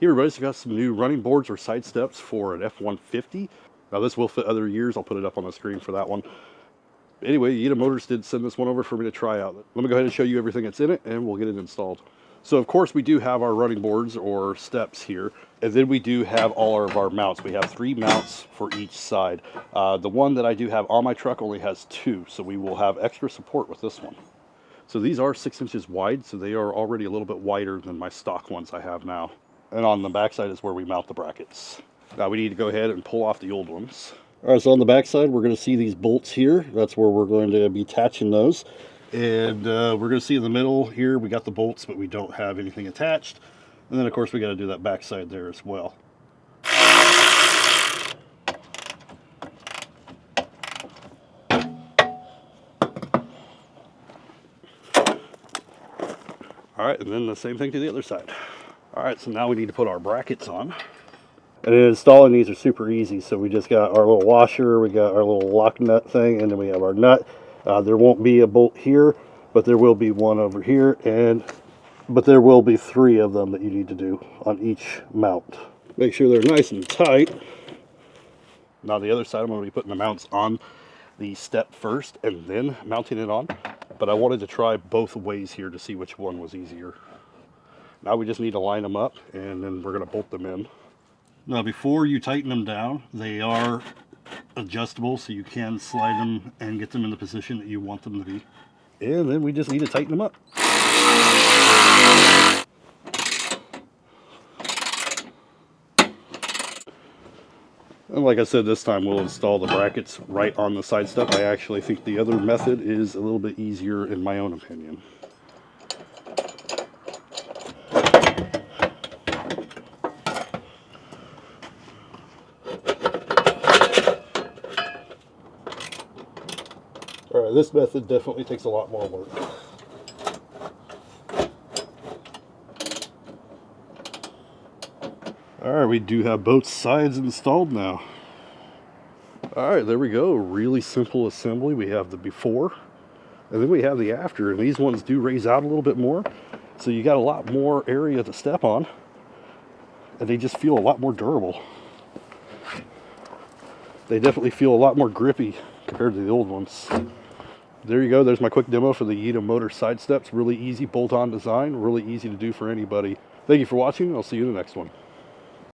Here everybody, so got some new running boards or side steps for an F150. Now this will fit other years. I'll put it up on the screen for that one. Anyway, YITAMOTOR did send this one over for me to try out. Let me go ahead and show you everything that's in it and we'll get it installed. So of course we do have our running boards or steps here. And then we do have all of our mounts. We have 3 mounts for each side. The one that I do have on my truck only has 2. So we will have extra support with this one. So these are 6 inches wide. So they are already a little bit wider than my stock ones I have now. And on the back side is where we mount the brackets. Now we need to go ahead and pull off the old ones. All right, so on the back side, we're going to see these bolts here. That's where we're going to be attaching those. And we're going to see in the middle here, we got the bolts, but we don't have anything attached. And then, of course, we got to do that back side there as well. All right, and then the same thing to the other side. All right, so now we need to put our brackets on. And installing these are super easy. So we just got our little washer, we got our little lock nut thing, and then we have our nut. There won't be a bolt here, but there will be one over here, but there will be 3 of them that you need to do on each mount. Make sure they're nice and tight. Now the other side, I'm going to be putting the mounts on the step first and then mounting it on. But I wanted to try both ways here to see which one was easier. Now we just need to line them up and then we're going to bolt them in. Now before you tighten them down, they are adjustable so you can slide them and get them in the position that you want them to be. And then we just need to tighten them up. And like I said, this time we'll install the brackets right on the side step. I actually think the other method is a little bit easier in my own opinion. All right, this method definitely takes a lot more work. All right, we do have both sides installed now. All right, there we go. Really simple assembly. We have the before, and then we have the after. And these ones do raise out a little bit more, so you got a lot more area to step on, and they just feel a lot more durable. They definitely feel a lot more grippy compared to the old ones. There you go. There's my quick demo for the YITAMOTOR side steps. Really easy bolt-on design. Really easy to do for anybody. Thank you for watching. I'll see you in the next one.